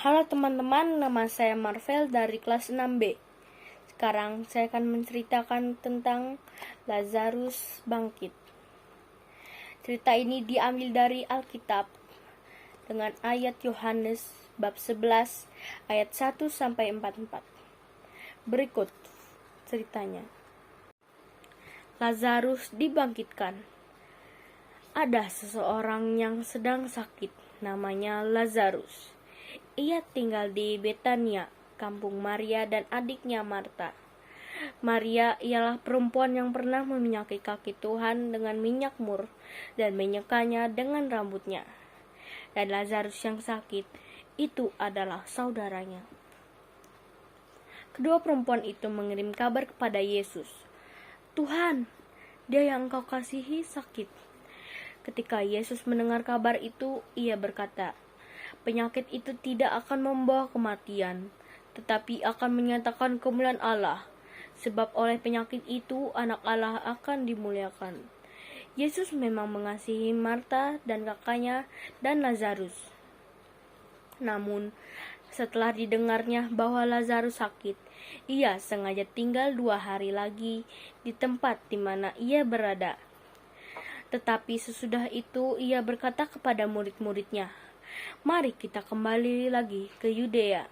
Halo teman-teman, nama saya Marvel dari kelas 6B. Sekarang saya akan menceritakan tentang Lazarus bangkit. Cerita ini diambil dari Alkitab dengan ayat Yohanes bab 11 ayat 1-44. Berikut ceritanya. Lazarus dibangkitkan. Ada seseorang yang sedang sakit, namanya Lazarus. Ia tinggal di Betania, kampung Maria dan adiknya Marta. Maria ialah perempuan yang pernah meminyaki kaki Tuhan dengan minyak mur dan menyekanya dengan rambutnya. Dan Lazarus yang sakit itu adalah saudaranya. Kedua perempuan itu mengirim kabar kepada Yesus. Tuhan, dia yang engkau kasihi sakit. Ketika Yesus mendengar kabar itu, ia berkata, penyakit itu tidak akan membawa kematian, tetapi akan menyatakan kemuliaan Allah, sebab oleh penyakit itu anak Allah akan dimuliakan. Yesus memang mengasihi Marta dan kakaknya dan Lazarus. Namun, setelah didengarnya bahwa Lazarus sakit, ia sengaja tinggal 2 hari lagi di tempat di mana ia berada. Tetapi sesudah itu ia berkata kepada murid-muridnya, mari kita kembali lagi ke Yudea.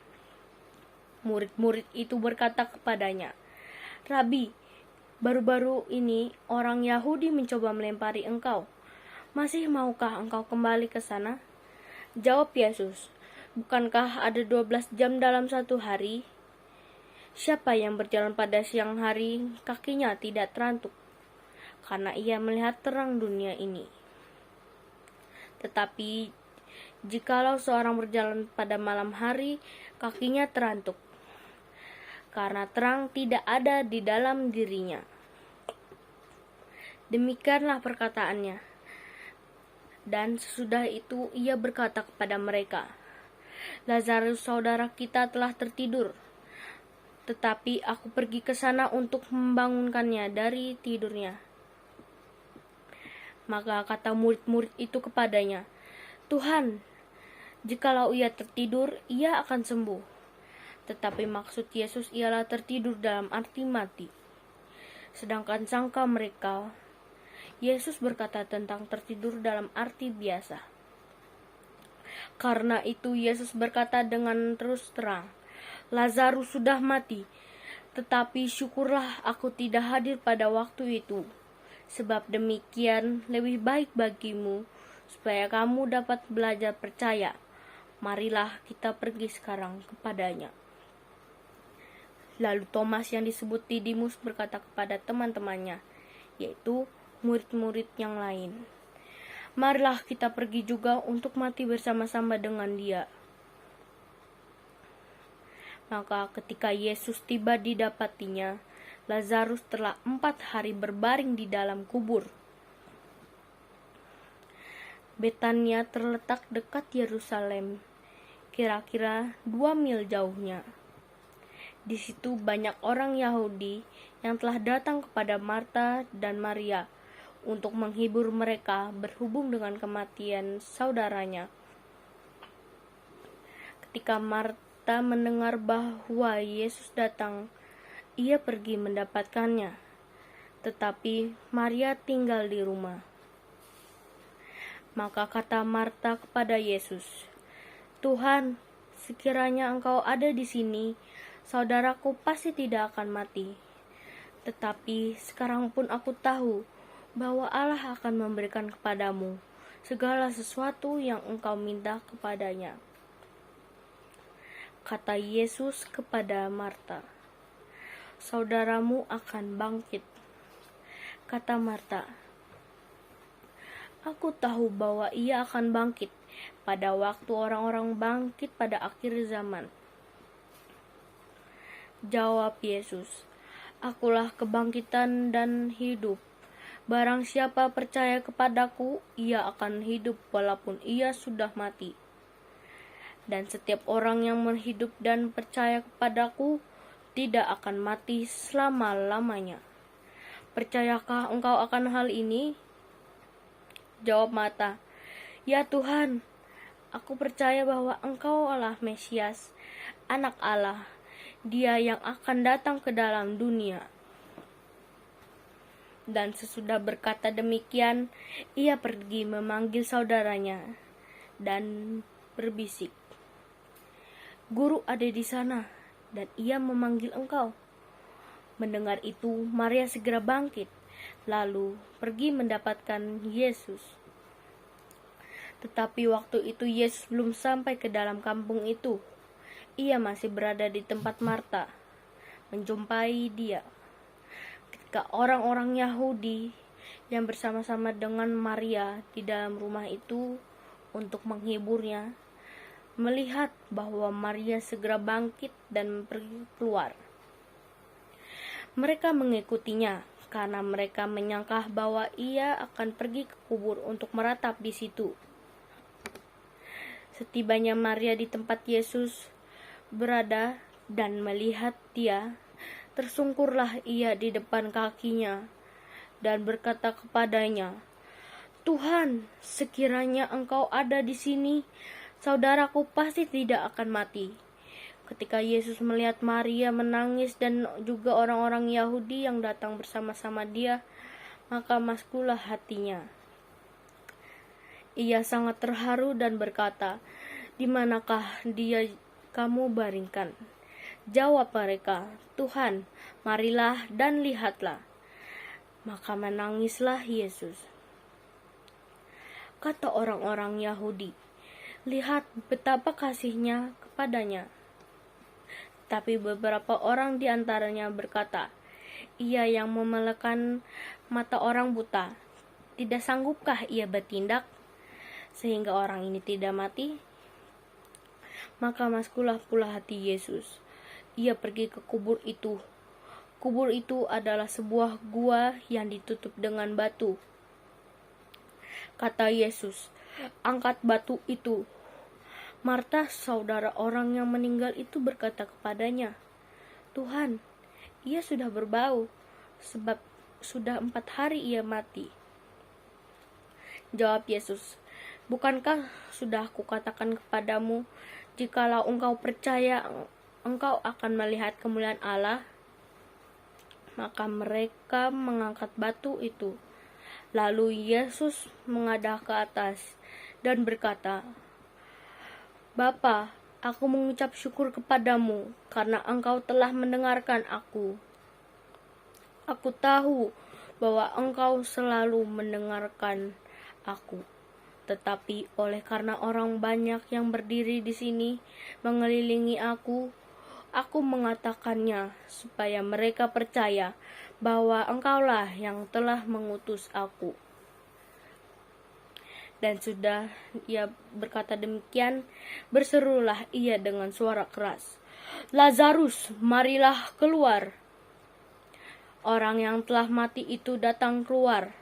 Murid-murid itu berkata kepadanya, Rabi, baru-baru ini orang Yahudi mencoba melempari engkau. Masih maukah engkau kembali ke sana? Jawab Yesus, bukankah ada 12 jam dalam satu hari? Siapa yang berjalan pada siang hari, kakinya tidak terantuk, karena ia melihat terang dunia ini. Tetapi jikalau seorang berjalan pada malam hari, kakinya terantuk, karena terang tidak ada di dalam dirinya. Demikianlah perkataannya. Dan sesudah itu ia berkata kepada mereka, Lazarus saudara kita telah tertidur, tetapi aku pergi ke sana untuk membangunkannya dari tidurnya. Maka kata murid-murid itu kepadanya, Tuhan, jikalau ia tertidur, ia akan sembuh. Tetapi maksud Yesus ialah tertidur dalam arti mati. Sedangkan sangka mereka, Yesus berkata tentang tertidur dalam arti biasa. Karena itu Yesus berkata dengan terus terang, Lazarus sudah mati, tetapi syukurlah aku tidak hadir pada waktu itu. Sebab demikian lebih baik bagimu, supaya kamu dapat belajar percaya. Marilah kita pergi sekarang kepadanya. Lalu Thomas yang disebut Didimus berkata kepada teman-temannya, yaitu murid-murid yang lain, marilah kita pergi juga untuk mati bersama-sama dengan dia. Maka ketika Yesus tiba didapatinya, Lazarus telah 4 hari berbaring di dalam kubur. Betania terletak dekat Yerusalem, kira-kira 2 mil jauhnya. Di situ banyak orang Yahudi yang telah datang kepada Marta dan Maria untuk menghibur mereka berhubung dengan kematian saudaranya. Ketika Marta mendengar bahwa Yesus datang, ia pergi mendapatkannya, tetapi Maria tinggal di rumah. Maka kata Marta kepada Yesus, Tuhan, sekiranya engkau ada di sini, saudaraku pasti tidak akan mati. Tetapi sekarang pun aku tahu bahwa Allah akan memberikan kepadamu segala sesuatu yang engkau minta kepadanya. Kata Yesus kepada Marta, saudaramu akan bangkit. Kata Marta, aku tahu bahwa ia akan bangkit pada waktu orang-orang bangkit pada akhir zaman. Jawab Yesus, akulah kebangkitan dan hidup. Barang siapa percaya kepadaku, ia akan hidup walaupun ia sudah mati. Dan setiap orang yang hidup dan percaya kepadaku tidak akan mati selama-lamanya. Percayakah engkau akan hal ini? Jawab Marta, ya Tuhan, Aku percaya bahwa Engkau adalah Mesias, Anak Allah, Dia yang akan datang ke dalam dunia." Dan sesudah berkata demikian, ia pergi memanggil saudaranya dan berbisik, "Guru ada di sana, dan ia memanggil engkau." Mendengar itu, Maria segera bangkit, lalu pergi mendapatkan Yesus. Tetapi waktu itu Yesus belum sampai ke dalam kampung itu. Ia masih berada di tempat Marta menjumpai dia. Ketika orang-orang Yahudi yang bersama-sama dengan Maria di dalam rumah itu untuk menghiburnya, melihat bahwa Maria segera bangkit dan pergi keluar, mereka mengikutinya karena mereka menyangka bahwa ia akan pergi ke kubur untuk meratap di situ. Setibanya Maria di tempat Yesus berada dan melihat dia, tersungkurlah ia di depan kakinya dan berkata kepadanya, "Tuhan, sekiranya Engkau ada di sini, saudaraku pasti tidak akan mati." Ketika Yesus melihat Maria menangis dan juga orang-orang Yahudi yang datang bersama-sama dia, maka maskulah hatinya. Ia sangat terharu dan berkata, "Di manakah dia kamu baringkan?" Jawab mereka, "Tuhan, marilah dan lihatlah." Maka menangislah Yesus. Kata orang-orang Yahudi, "Lihat betapa kasihnya kepadanya." Tapi beberapa orang di antaranya berkata, "Ia yang memelekan mata orang buta, tidak sanggupkah ia bertindak sehingga orang ini tidak mati?" Maka maskulah pula hati Yesus. Ia pergi ke kubur itu. Kubur itu adalah sebuah gua yang ditutup dengan batu. Kata Yesus, "Angkat batu itu." Marta, saudara orang yang meninggal itu, berkata kepadanya, "Tuhan, ia sudah berbau, sebab sudah 4 hari ia mati." Jawab Yesus, "Bukankah sudah kukatakan kepadamu, jikalau engkau percaya, engkau akan melihat kemuliaan Allah?" Maka mereka mengangkat batu itu. Lalu Yesus menghadap ke atas dan berkata, "Bapa, aku mengucap syukur kepadamu karena Engkau telah mendengarkan aku. Aku tahu bahwa Engkau selalu mendengarkan aku. Tetapi oleh karena orang banyak yang berdiri di sini mengelilingi aku mengatakannya supaya mereka percaya bahwa Engkaulah yang telah mengutus aku." Dan sudah ia berkata demikian, berserulah ia dengan suara keras, "Lazarus, marilah keluar." Orang yang telah mati itu datang keluar.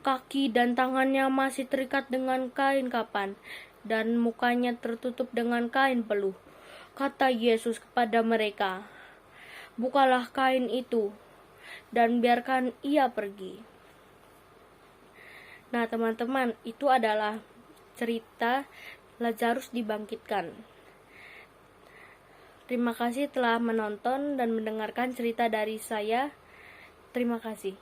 Kaki dan tangannya masih terikat dengan kain kapan, dan mukanya tertutup dengan kain peluh. Kata Yesus kepada mereka, "Bukalah kain itu, dan biarkan ia pergi." Nah teman-teman, itu adalah cerita Lazarus dibangkitkan. Terima kasih telah menonton dan mendengarkan cerita dari saya. Terima kasih.